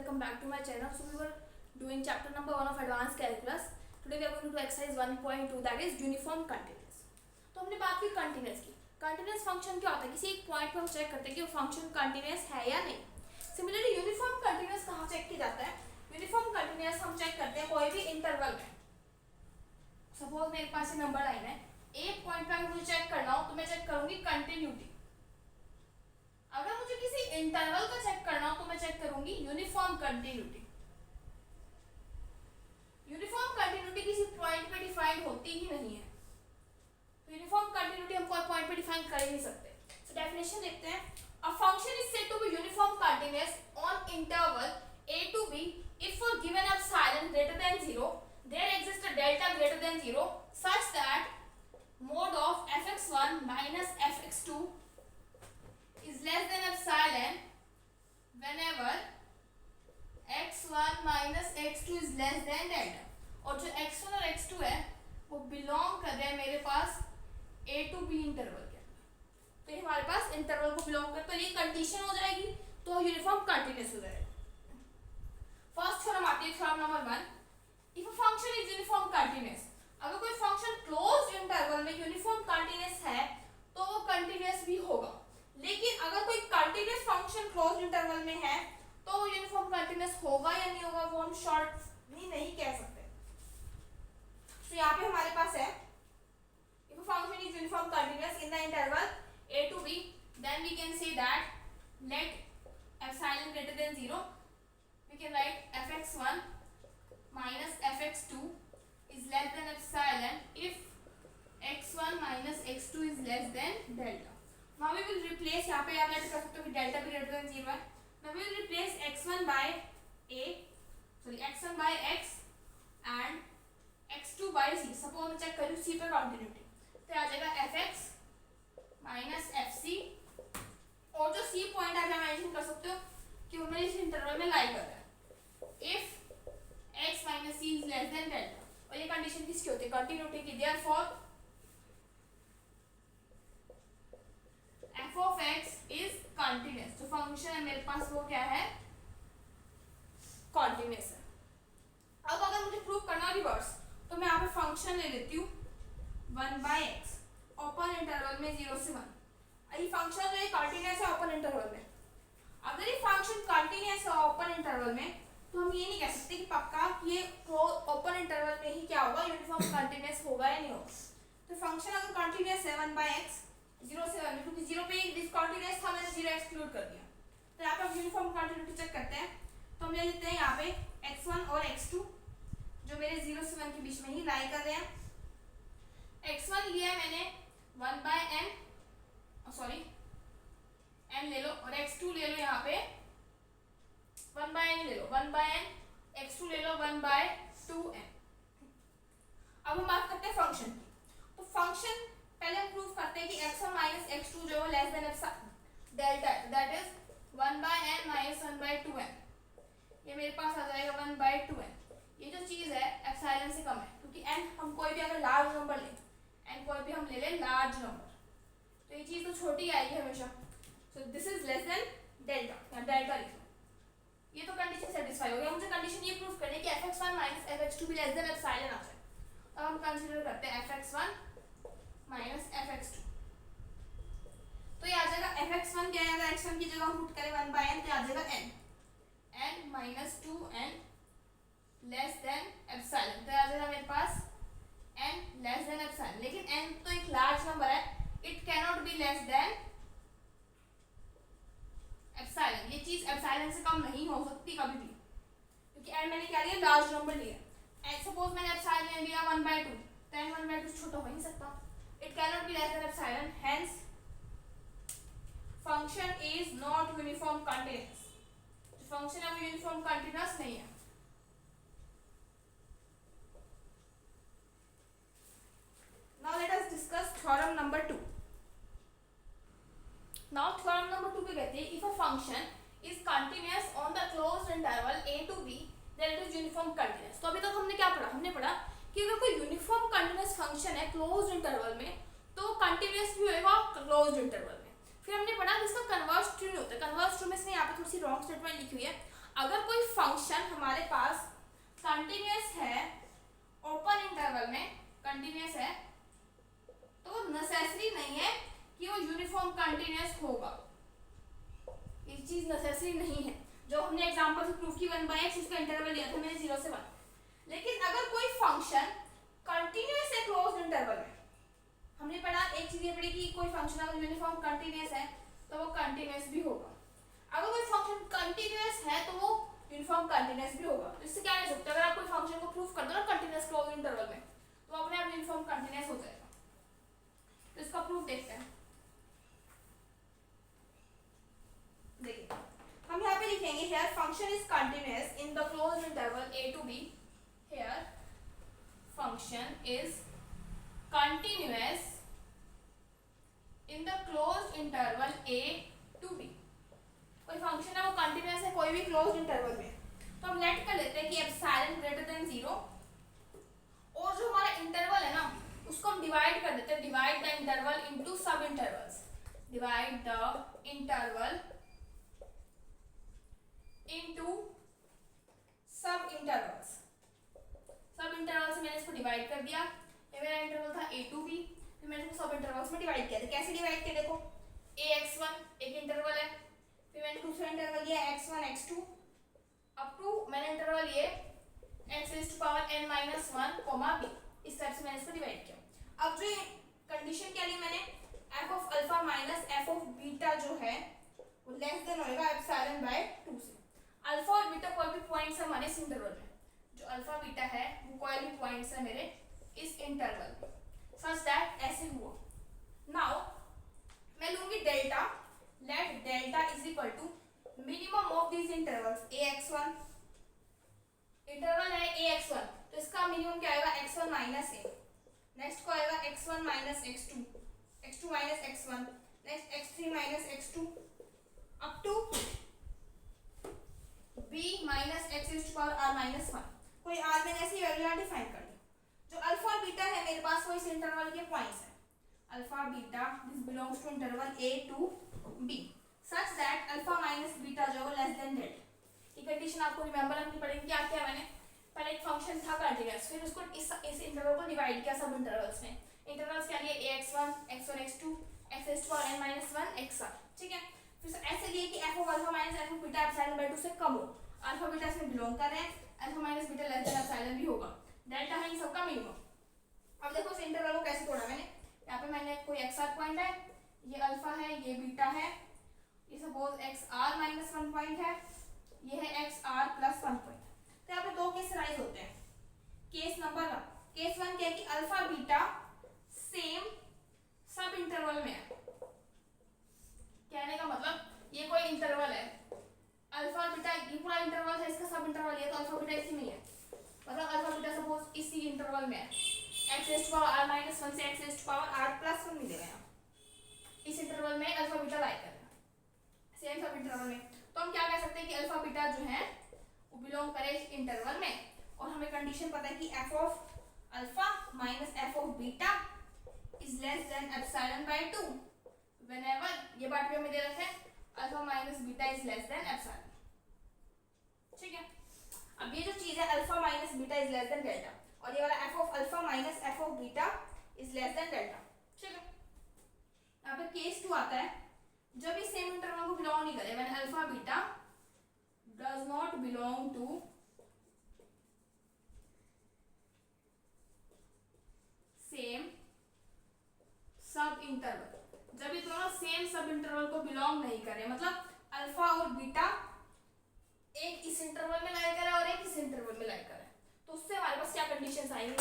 welcome back to my channel. So we were doing chapter number 1 of advanced calculus. Today we are going to do exercise 1.2, that is uniform continuous. तो हमने बात की continuous की. Continuous function क्या होता है? किसी एक पॉइंट पर हम चेक करते हैं कि वो फंक्शन कंटिन्यूस है या नहीं. सिमिलरली यूनिफॉर्म कंटिन्यूस कहाँ चेक किया जाता है? यूनिफॉर्म कंटिन्यूस हम चेक करते हैं कोई भी इंटरवल में. सपोज मेरे पास ये नंबर लाइन है, एक पॉइंट पर मुझे चेक करना हो तो मैं चेक करूंगी कंटिन्यूटी. अगर मुझे किसी इंटरवल का चेक करना हो तो मैं चेक करूंगी यूनिफॉर्म कंटिन्यूटी. यूनिफॉर्म कंटिन्यूटी किसी पॉइंट पे डिफाइंड होती ही नहीं है. तो यूनिफॉर्म कंटिन्यूटी हम कोई पॉइंट पे डिफाइन कर ही नहीं सकते. सो डेफिनेशन देखते हैं. A function is said to be uniform continuous on interval a to b if for given epsilon greater than 0 there exists a delta greater than 0 such that mod of fx1 minus fx2 is less than epsilon whenever x1 minus x2 is less than delta. और जो x1 और x2 है वो belong कर रहे हैं मेरे पास a to b interval के. तो ये हमारे पास इंटरवल को बिलोंग करता है. ये कंडीशन हो जाएगी तो यूनिफॉर्म कंटिन्यूअस हो जाएगा. फर्स्ट थ्योरम आती है theorem number 1. If a function is uniform continuous, अगर कोई फंक्शन क्लोज्ड इंटरवल में यूनिफॉर्म कंटिन्यूअस है तो वो कंटिन्यूअस भी होगा. लेकिन अगर कोई कंटिन्यूअस फंक्शन क्लोज्ड इंटरवल में है तो वो यूनिफॉर्म कंटिन्यूअस होगा या नहीं होगा वो हम शॉर्ट नहीं कह सकते. तो यहाँ पे हमारे पास है if a function is uniform continuous in the interval a to b then we can say that let epsilon greater than 0 we can write fx1 minus fx2 is less than epsilon if x1 minus x2 is less than delta. Now we will replace, यहाँ पे आप late कर सकते हो कि delta भी greater than 0 है. Now we will replace x1 by x1 by x and x2 by c. Suppose मैं चेक करूँ c पर कंटिन्यूटी तो आ जाएगा fx minus fc. और जो c पॉइंट आप इमेजिन कर सकते हो कि वो मेरे इस इंटरवल में लाई कर रहा है if x minus c is less than delta. और ये कंडीशन किसकी होती है? कंटिन्यूटी की. therefore f of x is continuous. जो फंक्शन है मेरे पास वो क्या है? कंटिन्यूअस है. अब अगर मुझे प्रूव करना रिवर्स तो मैं यहाँ पे फंक्शन ले लेती हूँ 1 by x ओपन इंटरवल में 0 से 1. ये फंक्शन जो है कंटिन्यूअस है ओपन इंटरवल में. अगर ये फंक्शन कंटिन्यूअस है ओपन इंटरवल में तो हम ये नहीं कह सकते कि पक्का कि ये ओपन इंटरवल में ही क्या होगा, यूनिफॉर्म कंटिन्यूअस होगा या नहीं होगा. तो फंक्शन अगर कंटिन्यूअस है 1 by x 0 से 1 क्योंकि 0 पे डिसकंटिन्यूअस था मैंने 0 एक्सक्लूड कर दिया. तो यहाँ पे हम यूनिफॉर्म कंटिन्यूटी चेक करते हैं. तो हम ले लेते हैं यहाँ पे x1 और x2 जो मेरे 0 से 1 के बीच में ही लाई कर रहे हैं. x1 लिया मैंने 1 by n n ले लो और x2 ले लो यहाँ पे 1 by n ले लो 1 by n, x2 ले लो 1 by 2n. अब हम बात करते हैं फंक्शन की. तो फंक्शन पहले हम प्रूफ करते हैं कि x1 माइनस x2 जो है लेस देन डेल्टा है. That is 1 by n minus 1 by 2n. ये मेरे पास आ जाएगा 1 by 2n. ये जो चीज है एप्सिलॉन से कम है क्योंकि n हम कोई भी अगर लार्ज नंबर लें n कोई भी हम ले लें लार्ज नंबर तो ये चीज तो छोटी आएगी हमेशा. So this is less than delta या डेल्टा लिख लो. ये तो कंडीशन सेटिस्फाई हो गया. मुझे कंडीशन ये प्रूफ करनी है कि fx1 माइनस fx2 भी लेस देन एप्सिलॉन आ जाए. अब हम कंसीडर करते हैं fx1 माइनस fx2. तो ये आ जाएगा fx1 क्या आएगा? x1 की जगह हम पुट करें 1 by n तो आ जाएगा n minus 2n less than epsilon. तो आ जाएगा मेरे पास n लेस देन एप्सिलॉन. लेकिन n तो एक लार्ज नंबर है, it can not be less than epsilon. ये चीज एप्सिलॉन से कम नहीं हो सकती कभी भी क्योंकि n मैंने क्या लिया? लार्ज नंबर लिया. एंड सपोज मैंने एप्सिलॉन लिया 1 by 2 तो n 1 by 2 छोटा हो ही नहीं सकता. It can not be less than epsilon. Hence function is not uniform continuous. Function अब यूनिफॉर्म कंटिन्यूअस नहीं है. Now let us discuss theorem number 2. Now theorem number 2 पे कहते हैं if a function is continuous on the closed interval a to b then it is uniform continuous. तो अभी तक हमने क्या पढ़ा? हमने पढ़ा कि अगर कोई यूनिफॉर्म कंटिन्यूअस फंक्शन है क्लोज्ड इंटरवल में तो कंटिन्यूअस भी होएगा क्लोज्ड इंटरवल में. फिर हमने पढ़ा कि इसका कन्वर्स ट्रू नहीं होता. कन्वर्स ट्रू में से यहाँ पे थोड़ी सी रॉन्ग स्टेटमेंट लिखी हुई है. अगर कोई फंक्शन हमारे पास कंटिन्यूअस है ओपन इंटरवल में, कंटिन्यूअस है, तो नेसेसरी नहीं है कि वो यूनिफॉर्म कंटिन्यूअस होगा, ये चीज नेसेसरी नहीं है। जो हमने एग्जांपल से प्रूफ की 1/x इसका इंटरवल लिया था मैंने 0 से 1। लेकिन अगर कोई फंक्शन कंटिन्यूअस है क्लोज्ड इंटरवल में, हमने पढ़ा एक चीज ये पढ़ी कि कोई फंक्शन अगर यूनिफॉर्म कंटिन्यूअस है तो वो कंटिन्यूअस भी होगा। अगर कोई फंक्शन कंटिन्यूअस है तो वो यूनिफॉर्म कंटिन्यूअस भी होगा। तो इससे क्या कह सकते हो, अगर आप कोई फंक्शन को प्रूफ कर दो ना कंटिन्यूअस क्लोज्ड इंटरवल में, तो अपने आप यूनिफॉर्म कंटिन्यूअस हो जाएगा। तो इसका प्रूफ देखते हैं। देखिए हम यहाँ पे लिखेंगे here function is continuous in the closed interval a to b। here function is continuous in the closed interval a to b। कोई फंक्शन है वो कंटिन्यूअस है कोई भी क्लोज्ड इंटरवल में, तो हम लेट कर लेते हैं कि एप्सिलॉन ग्रेटर देन 0, और जो हमारा इंटरवल है ना उसको हम डिवाइड कर देते हैं, डिवाइड द इंटरवल इनटू सब intervals, divide the interval into सब इंटरवल्स। सब इंटरवल से मैंने इसको डिवाइड कर दिया, ये मेरा इंटरवल था a to b, फिर मैंने इसको सब इंटरवल्स में डिवाइड किया था। कैसे डिवाइड किया देखो, ax1 एक इंटरवल है, फिर मैंने दूसरा इंटरवल लिया x1 x2 अप टू मैंने इंटरवल लिए x raised to power n minus 1 b। इस टाइप से मैंने इसको डिवाइड किया। अब जो कंडीशन क्या ली मैंने, f of alpha minus f of beta जो है वो लेस देन होएगा एप्सिलॉन बाय 2 से। अल्फा और बीटा कोई भी पॉइंट्स है हमारे इस इंटरवल में, जो अल्फा बीटा है वो कोई भी पॉइंट्स है मेरे इस इंटरवल में, सच दैट ऐसे हुआ। नाउ मैं लूंगी delta, let delta is equal to minimum of these intervals ax1, interval है ax1 तो इसका मिनिमम क्या आएगा x1 माइनस a, नेक्स्ट को आएगा x1 minus x2, x2 minus x1, next x3 minus x2 up to b minus x raised to power r minus 1। कोई r मैंने ऐसी वैल्यू डिफाइन कर दी। जो अल्फा बीटा है मेरे पास वो इस इंटरवल के पॉइंट्स है, alpha beta this belongs to interval a to b such that alpha minus beta जो है लेस देन डेल्टा। ये कंडीशन आपको रिमेंबर रखनी पड़ेगी। क्या किया मैंने, पहले एक फंक्शन था कंटीन्यूअस, फिर उसको इस इंटरवल को डिवाइड किया सब इंटरवल्स में। इंटरवल्स क्या लिए ax1 x1 x2 x raised to power n minus 1 xr, ठीक है। फिर ऐसे लिए कि f of alpha minus f of beta epsilon bye 2 से कम हो, अल्फा बीटा इसमें बिलोंग कर रहे हैं, alpha minus beta less than epsilon भी होगा, डेल्टा है इन सबका मिनिमम। अब देखो इस इंटरवल को कैसे तोड़ा मैंने, यहाँ पे मैंने कोई xr पॉइंट है, ये अल्फा है, ये बीटा है, ये सपोज xr माइनस 1 पॉइंट है, ये है xr प्लस 1 पॉइंट। तो यहाँ पे दो केस राइज होते हैं। केस नंबर 1, केस 1 क्या है कि alpha beta same sub interval में है, कहने का मतलब ये कोई इंटरवल है, अल्फा बीटा ये पूरा इंटरवल है, इसका सब इंटरवल ये तो अल्फा बीटा इसी में है, मतलब अल्फा बीटा सपोज इसी इंटरवल में है, x raised to power r minus 1 से x raised to power r plus 1 मिलेगा यहाँ, इस इंटरवल में अल्फा बीटा लाई कर रहा है सेम सब इंटरवल में। तो हम क्या कह सकते हैं कि अल्फा बीटा जो है वो बिलोंग करे इस इंटरवल में, और हमें कंडीशन पता है कि f of alpha minus f of beta is less then epsilon bye 2 whenever, ये बात भी हमें दे रखा है, alpha minus beta is less then epsilon, ठीक है। अब ये जो चीज है alpha minus beta is less than delta, और ये वाला f of alpha minus f of beta is less than delta, ठीक है। यहाँ पे केस 2 आता है जब ये सेम इंटरवल को बिलोंग नहीं करे, when alpha beta does not belong to same sub interval, जब ये दोनों सेम सब इंटरवल को बिलोंग नहीं करे, मतलब अल्फा और बीटा एक इस इंटरवल में लाई करे और एक इस इंटरवल में लाई करे, तो उससे हमारे पास क्या कंडीशंस आएंगी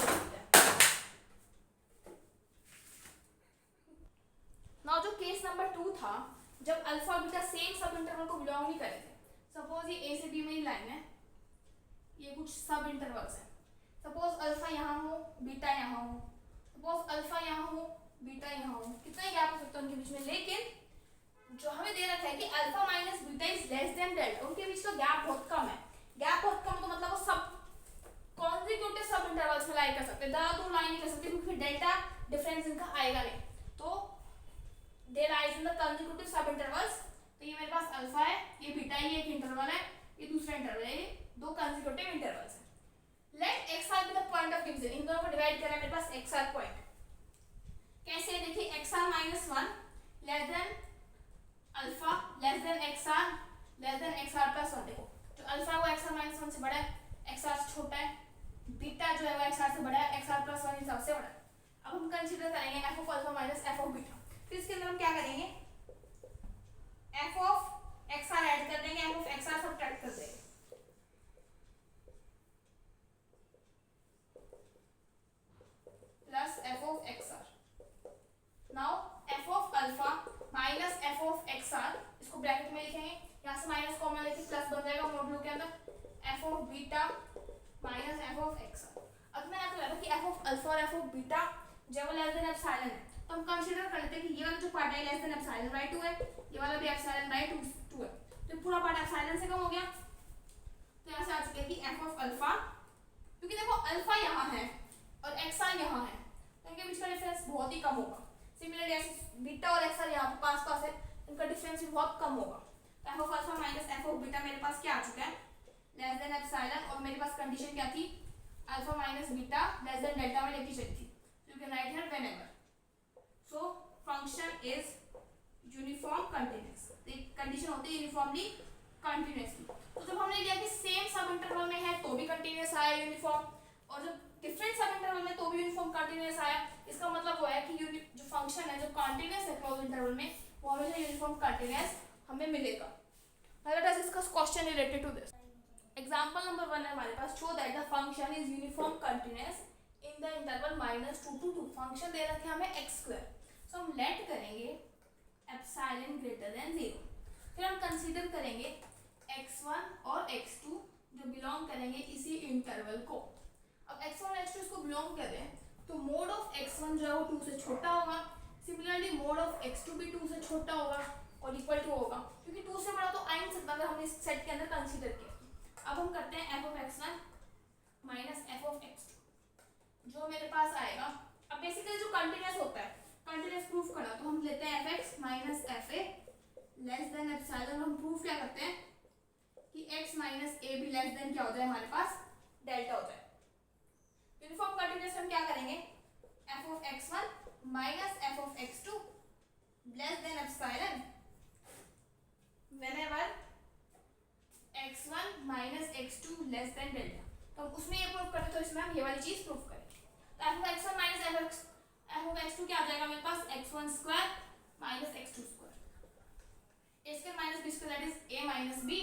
ना। जो केस नंबर 2 था जब alpha beta same sub interval को बिलोंग नहीं करे थे, सपोज ये a से b में ही लाइन है, ये कुछ सब इंटरवल्स है, सपोज अल्फा यहाँ हो बीटा यहाँ हो, सपोज अल्फा यहाँ हो बीटा यहाँ हो, कितना ही गैप हो सकता है उनके बीच में, लेकिन जो हमें दे रखा है कि alpha minus beta is less than delta, उनके बीच का गैप बहुत कम है। गैप बहुत कम तो मतलब वो सब कॉन्जिक्यूटिव सब इंटरवल्स में लाई कर सकते हैं, ज्यादा दूर लाई नहीं कर सकते क्योंकि डेल्टा डिफरेंस इनका आएगा नहीं, तो दे लाइज इन द कॉन्जिक्यूटिव सब इंटरवल्स। तो ये मेरे पास अल्फा है, ये बीटा, ये एक इंटरवल है, ये दूसरा इंटरवल एक्सआर पॉइंट कैसे देखिए, x r minus one less than alpha less than x r plus one. देखो जो अल्फा है वो एक्सआर माइनस वन से बड़ा है, एक्सआर से छोटा है, बीटा जो है वो एक्सआर से बड़ा है, एक्सआर प्लस वन हिसाब से बड़ा है। अब हम कंसीडर करेंगे F of alpha minus f of beta. फिर इसके अंदर हम क्या करेंगे, एफ ऑफ एक्सआर ऐड कर देंगे, एफ ऑफ एक्सआर सब्ट्रैक्ट कर देंगे। Plus f of x r. Now f of alpha minus f of x r, इसको ब्रैकेट में लिखेंगे, यहाँ से माइनस कॉमन लेके प्लस बन जाएगा मॉड्यूलो के अंदर, f of beta minus f of x r. अब मैंने आपको बताया कि एफ ऑफ अल्फा और एफ ऑफ बीटा जब वो लेस देन एप्सिलॉन है तो हम कंसीडर कर लेते हैं कि ये वाला जो पार्ट है लेस देन एप्सिलॉन बाय 2 है, ये वाला भी एप्सिलॉन बाय 2 है, तो पूरा पार्ट एप्सिलॉन से कम हो गया। तो यहाँ से आ चुके हैं कि एफ ऑफ अल्फा, क्योंकि देखो अल्फा यहाँ है और एक्सआर यहाँ है तो इनके बीच का डिफरेंस बहुत ही कम होगा। सिमिलरली ऐसे बीटा और एक्सआर यहाँ पे पास पास है, इनका डिफरेंस भी बहुत कम होगा। तो F of alpha minus f of beta मेरे पास क्या आ चुका है, लेस देन एप्सिलॉन, और मेरे पास कंडीशन क्या थी, alpha minus beta less than delta में लेके चली थी। So you can write here whenever. So function is uniform continuous. तो कंडीशन होती है यूनिफॉर्मली कंटिन्यूअसली। तो जब हमने लिया कि सेम सब इंटरवल में है तो भी कंटिन्यूअस आया यूनिफॉर्म, और जब डिफरेंट सब इंटरवल में तो भी यूनिफॉर्म कंटिन्यूअस आया, इसका मतलब वो है कि जो फंक्शन है जो कंटिन्यूअस है क्लोज इंटरवल में वो हमेशा यूनिफॉर्म कंटिन्यूअस हमें मिलेगा। Now let us discuss question related to this. Example number 1 है हमारे पास, show that the function is uniform continuous in the interval -2 to 2। Function दे रखे हमें x स्क्वायर, सो हम लेट करेंगे एप्सिलॉन ग्रेटर देन 0। फिर हम कंसीडर करेंगे x1 और x2 जो बिलोंग करेंगे इसी इंटरवल को। अब x1 और x2 इसको बिलोंग कर रहे हैं तो मोड ऑफ x1 जो है वो 2 से छोटा होगा, सिमिलरली मोड ऑफ x2 भी 2 से छोटा होगा और इक्वल टू होगा, क्योंकि 2 से बड़ा तो आ ही नहीं सकता अगर हमने इस सेट के अंदर कंसीडर किया। अब हम करते हैं F of x1 minus f of x2, जो मेरे पास आएगा। अब बेसिकली जो कंटीन्यूअस होता है, कंटीन्यूअस प्रूफ करना, तो हम लेते हैं fx minus fa less than epsilon. हम प्रूफ क्या करते हैं कि x माइनस a भी लेस देन क्या हो जाए हमारे पास डेल्टा हो जाए। यूनिफॉर्म कंटीन्यूअस हम क्या करेंगे, f of x1 minus f of x2 less than epsilon whenever x1 minus x2 less than delta. तो हम उसमें ये प्रूफ करते तो इसमें हम ये वाली चीज प्रूफ करेंगे। तो f of x1 minus f of x2 क्या आ जाएगा मेरे पास, x1 square minus x2 square, a square minus b square that is a minus b,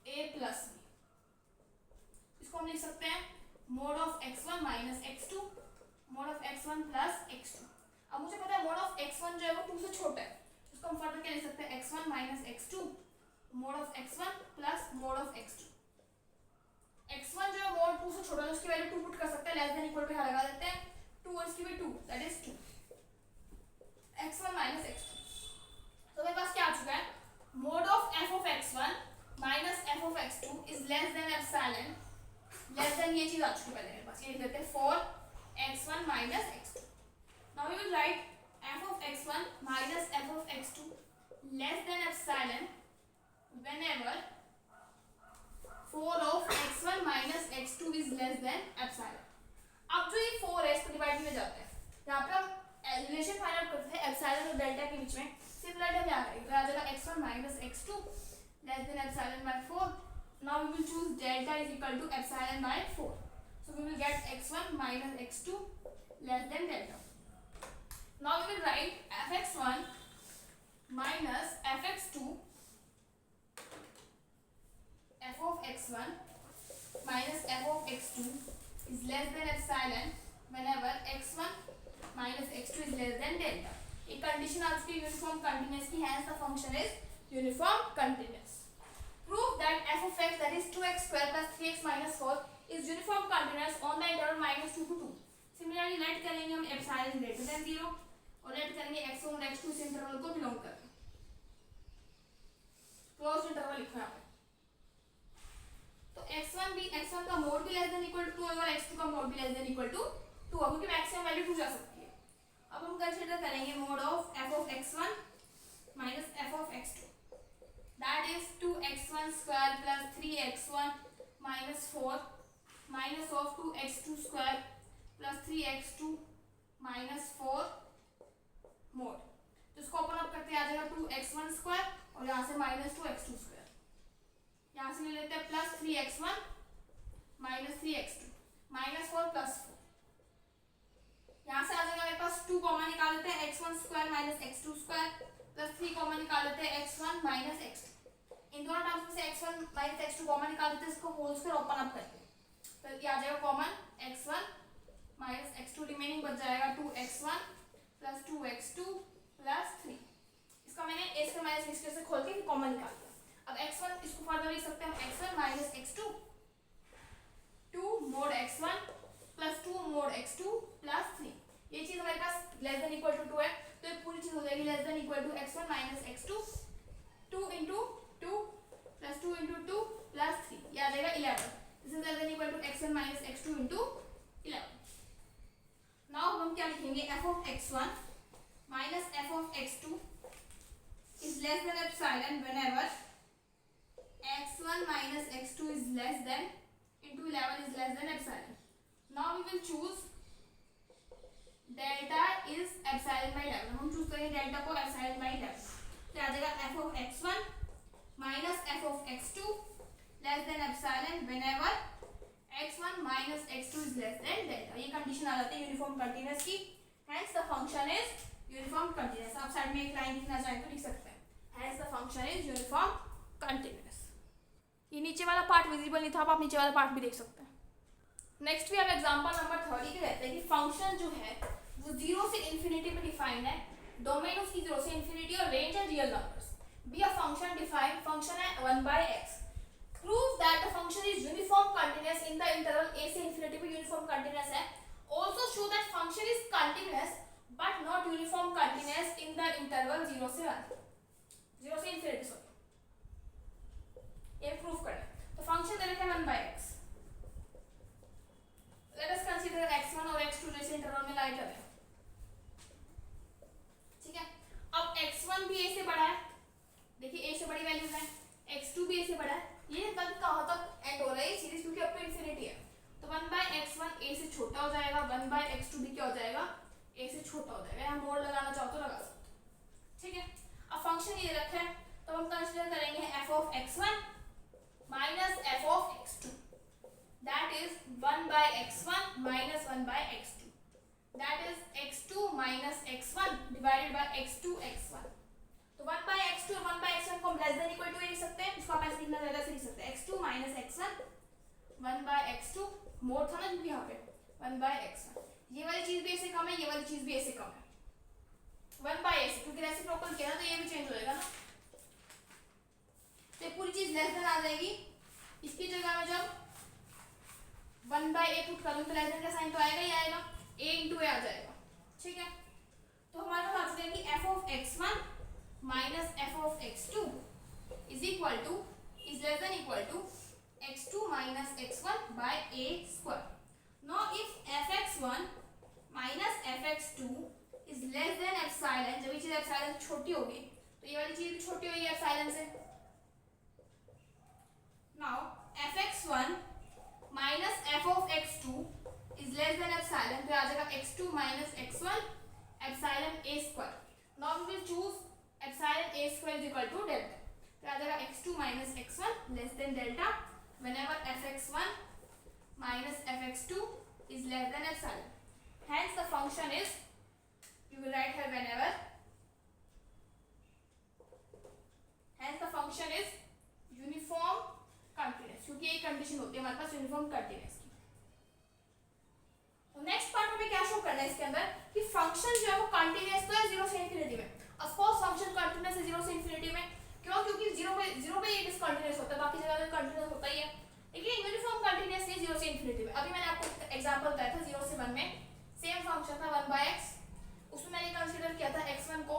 a plus b। इसको हम लिख सकते हैं mode of x1 minus x2 mode of x1 plus x2। अब मुझे पता है मोड ऑफ x1 जो है वो 2 से छोटा है, इसको हम फर्दर क्या लिख सकते हैं, x1 minus x2 mode of x1 plus mode of x2। x1 जो है मोड 2 से छोटा है, उसकी वैल्यू 2 पुट कर सकते हैं, लेस देन इक्वल पे यहाँ लगा देते हैं 2 और इसकी भी 2 that is 2 x1 minus x2। तो मेरे पास क्या आ चुका है, mode of f of x1 minus f of x2 is less then epsilon, less than ये चीज आ चुकी है पहले मेरे पास, ये लिख देते हैं for x1 minus x2। Now we will write f of x1 minus f of x2 less than epsilon whenever 4 of x1 minus x2 is less than epsilon। अब जो ये 4 है इसको डिवाइड में जाते हैं, यहाँ पे हम रिलेशन फाइंड आउट करते हैं एप्सिलॉन और डेल्टा के बीच में। सिमिलरली हम यहाँ करेंगे, तो आ जाएगा x1 minus x2 less than epsilon by 4। Now we will choose delta is equal to epsilon by 4, so we will get x1 minus x2 less than delta। Now we will write fx1 minus fx2 f of x1 minus f of x2 is less than epsilon whenever x1 minus x2 is less than delta। एक condition आ चुकी है uniform continuous की, hence the function is uniform continuous। Prove that f of x that is 2x square plus 3x minus 4 is uniform continuous on the interval -2 to 2। Similarly late करेंगे हम epsilon greater than 0 और late करेंगे x1 और x2 इस interval को belong करते हैं, close interval लिखो यहाँ पे। तो x1 का मोड भी लेस देन इक्वल टू 2 होगा, x2 का मोड भी लेस देन इक्वल टू 2 होगा, क्योंकि मैक्सिमम वैल्यू 2 जा सकती है। अब हम कंसीडर करेंगे mode of f of x1 minus f of x2, that is 2x1 square plus 3x1 minus 4 minus of 2x2 square plus 3x2 minus 4 mode, तो इसको ओपन अप करते आ जाएगा 2x1 स्क्वायर और यहाँ से माइनस 2x2 स्क्वायर, यहाँ से ले लेते हैं plus 3x1 minus 3x2 minus 4 plus 4, यहाँ से आ जाएगा मेरे पास 2 कॉमन निकाल लेते हैं x1 square minus x2 square plus 3 common निकाल लेते हैं x1 माइनस x2, इन दोनों टर्म्स में से x1 माइनस x2 कॉमन निकाल लेते हैं, इसको होल स्क्वायर ओपन अप करते हैं, तो ये आ जाएगा common x1 minus x2, remaining बच जाएगा 2x1 प्लस 2x2 प्लस 3, इसका मैंने a square minus b square से खोल के कॉमन निकाल दिया। अब x1 इसको फर्दर लिख सकते हैं हम x1 minus x2 2 mod x1 plus 2 mod x2 plus 3, ये चीज हमारे पास लेस देन इक्वल टू 2 है, तो ये पूरी चीज हो जाएगी less than equal to x1 minus x2 2 into 2 plus 2 into 2 plus 3, ये आ जाएगा 11, this is less than equal to x1 minus x2 into 11। Now हम क्या लिखेंगे, f of x1 minus f of x2 is less than epsilon whenever x1 minus x2 is less than into 11 is less than epsilon. Now we will choose delta is epsilon by 11, हम choose करेंगे delta को epsilon by 11, तो आ जाएगा f of x1 minus f of x2 less than epsilon whenever x1 minus x2 is less than delta, ये condition आ जाती है uniform continuous की, hence the function is uniform continuous. आप side में एक लाइन लिखना चाहें तो लिख सकते हैं, hence the function is uniform continuous. ये नीचे वाला पार्ट विजिबल नहीं था, आप नीचे वाला पार्ट भी देख सकते हैं। नेक्स्ट भी हम एग्जांपल नंबर 30 के रहते हैं कि फंक्शन जो है वो 0 से इन्फिनिटी पे डिफाइंड है, डोमेन उसकी 0 से इन्फिनिटी और रेंज है real numbers, be a function defined function है 1/x, prove that the function is uniform continuous in the interval a से इन्फिनिटी पे यूनिफॉर्म कंटीन्यूअस है, also show that function is continuous but not uniform continuous in the interval 0 से 1, 0 से infinity sorry, ये prove करना है। तो function दे रखे हैं 1/x, let us consider x1 और x2 जैसे इंटरवल में लाई कर रहे हैं, ठीक है। अब x1 भी a से बड़ा है, देखिए a से बड़ी वैल्यू है, x2 भी a से बड़ा है, ये तक कहां तक एंड हो रहा है सीरीज क्योंकि अब तो इन्फिनिटी है, तो 1/x1 a से छोटा हो जाएगा, 1/x2 भी क्या हो जाएगा a से छोटा हो जाएगा, यहां मोड लगाना चाहो तो लगा सकते हो, ठीक है। अब फंक्शन ये रखा है तो हम कंसीडर करेंगे f of x1 minus f of x2, that is 1/x1 minus 1/x2, that is x2 minus x1 divided by x2 x1, तो 1/x2 और 1/x1 को हम लेस देन इक्वल टू लिख सकते हैं, इसको आप ऐसे लिखना ज्यादा से लिख सकते हैं x2 minus x1 1/x2, mode था ना क्योंकि यहाँ पे 1/x1, ये वाली चीज भी ऐसे कम है, ये वाली चीज भी ऐसे कम है, 1/x क्योंकि रेसिप्रोकल किया ना तो ये भी चेंज हो जाएगा ना, तो पूरी चीज लेस देन आ जाएगी, इसकी जगह में जब 1/a पुट करूं तो लेस देन का साइन तो आएगा ही आएगा, a into a आ जाएगा, ठीक है। तो हमारे पास आ जाएगी f of x1 minus f of x2 is equal to is less than equal to x2 minus x1 by a square. Now if fx1 minus fx2 is less than epsilon, जब ये चीज epsilon छोटी होगी तो ये वाली चीज भी छोटी होगी epsilon से, now fx1 minus f of x2 is less than epsilon, तो आ जाएगा x2 minus x1 epsilon a square. Now we will choose epsilon a square is equal to delta, तो आ जाएगा x2 minus x1 less than delta whenever fx1 minus fx2 is less than epsilon, hence the function is, you will write here whenever, hence the function is uniform continuous, क्योंकि ये condition होती है हमारे पास uniform continuous की। तो next part में क्या show करना है इसके अंदर कि फंक्शन जो है वो कंटीन्यूअस तो है 0 से इंफिनिटी में, ऑफ कोर्स फंक्शन कंटीन्यूअस है 0 से इंफिनिटी में, क्यों, क्योंकि 0 पे ये डिसकंटीन्यूअस होता है, बाकी जगह पे कंटीन्यूअस होता ही है, लेकिन यूनिफॉर्म कंटीन्यूअस है 0 से इंफिनिटी में। अभी मैंने आपको एग्जांपल बताया था 0 से 1 में सेम फंक्शन था 1/x, उसमें मैंने कंसीडर किया था x1 को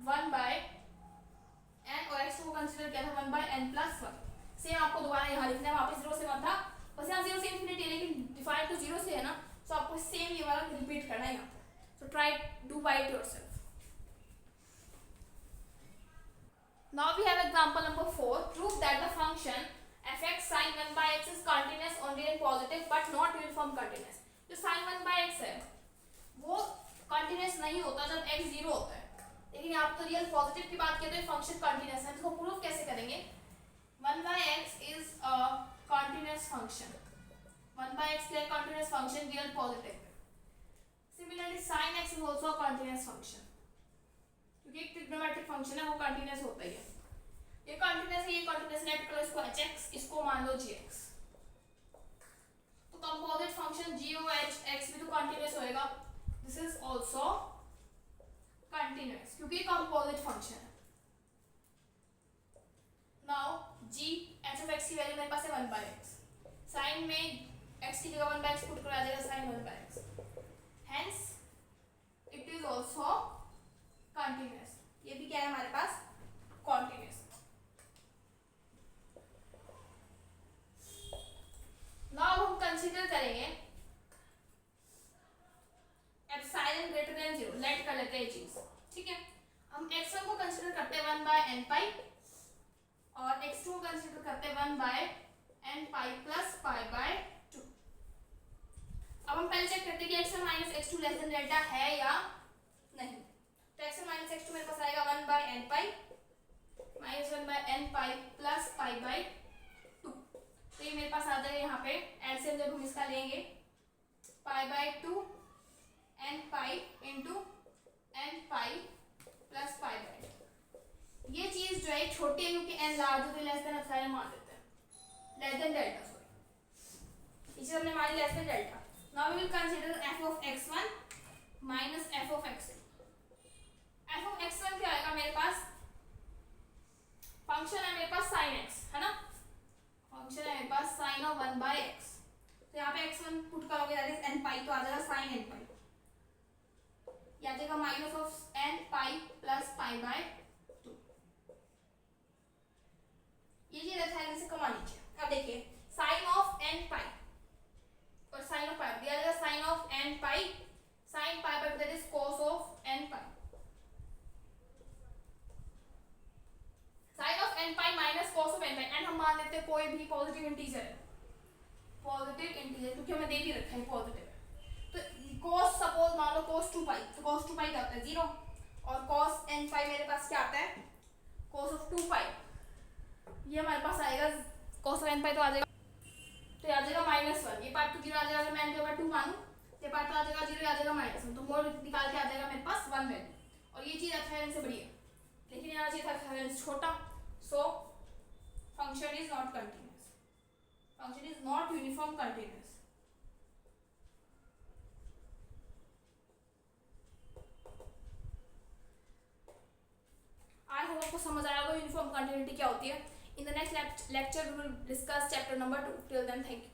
1/n और x2 को कंसीडर किया था 1/n+1, सेम आपको दोबारा यहाँ लिखना है, वहाँ पे 0 से 1 था, बस यहाँ 0 से इंफिनिटी, लेकिन डिफाइंड तो 0 से है ना, तो आपको सेम ये वाला रिपीट करना है यहाँ पे, so try do by it yourself. Now we have example number 4, prove that the function fx sin 1/x is continuous only in positive but not uniform continuous। जो साइन 1/x है वो continuous नहीं होता जब x 0 होता है, लेकिन यहाँ तो रियल पॉजिटिव की बात किया तो फंक्शन कंटिन्यूअस है। इसको प्रूव कैसे करेंगे? 1/x is a continuous function, 1/x क्या continuous function real positive. Similarly sin x is also a continuous function, क्योंकि एक ट्रिग्नोमेट्रिक फंक्शन है वो कंटिन्यूअस होता ही है। ये कंटिन्यूअस है, ये कंटिन्यूअस लेट करो इसको hx, इसको मान लो gx। तो कंपोजिट फंक्शन g(h)x भी तो कंटिन्यूअस होएगा। दिस इज आल्सो कंटिन्यूअस क्योंकि कंपोजिट फंक्शन है। नाउ g(h)(x) की वैल्यू मेरे पास है 1/x, साइन में x की जगह 1/x पुट करा जाएगा sin 1/x, hence it is also continuous. ये भी क्या है हमारे पास? कंटिन्यूअस। नाउ हम कंसीडर करेंगे एप्सिलॉन ग्रेटर देन 0, लेट कर लेते हैं ये चीज, ठीक है। हम x1 को कंसीडर करते हैं 1/n पाई और x2 को कंसीडर करते हैं 1/n पाई प्लस π/2। अब हम पहले चेक करते हैं कि x1 minus x2 less than delta है या नहीं। तो x1 माइनस x2 मेरे पास आएगा 1/n पाई माइनस 1/n पाई प्लस π/2। तो ये मेरे पास आ जाएगा यहाँ पे एलसीएम जब हम इसका लेंगे π/2 n pi into n pi plus π/2। ये चीज जो है छोटी है क्योंकि n लार्ज है तो लेस देन एप्सिलॉन मान देते हैं, लेस देन डेल्टा सॉरी, इसे हमने मान लिया less than delta. Now we will consider f of x1 minus f of x2। f of x1 क्या आएगा मेरे पास? फंक्शन है मेरे पास sin x, है ना, फंक्शन है मेरे पास sin of 1/x। तो यहाँ पे x1 पुट करोगे दैट इज n पाई, तो आ जाएगा sin n पाई, या जाएगा minus of n pi plus π/2। ये चीज एप्सिलॉन से कमा लीजिए। अब देखिए sin ऑफ n पाई और sin ऑफ पाई दिया जाएगा sin of n pi sin π/2 that is cos of n pi, sin of n pi minus cos of n pi. And हम मान लेते हैं कोई भी पॉजिटिव इंटीजर है, पॉजिटिव इंटीजर क्योंकि हमें दे भी रखा है पॉजिटिव है। तो cos सपोज मान लो cos 2 पाई, तो cos 2 पाई क्या होता है 0 और cos n पाई मेरे पास क्या आता है cos ऑफ 2 पाई। ये हमारे पास आएगा cos ऑफ n पाई, तो आ जाएगा, तो ये आ जाएगा -1। ये पार्ट तो 0 आ जाएगा अगर मैं n के ऊपर 2 मानूं, ये पार्ट तो आ जाएगा 0, आ जाएगा -1, तो मोड निकाल के आ जाएगा मेरे पास 1 वैल्यू। और ये चीज एप्सिलॉन से बड़ी है, लेकिन यहाँ चीज एप्सिलॉन छोटा, so function is not continuous, function is not uniform continuous. I hope आपको समझ आया होगा यूनिफॉर्म कंटिन्यूटी क्या होती है। In the next lecture we will discuss chapter number 2. Till then, thank you.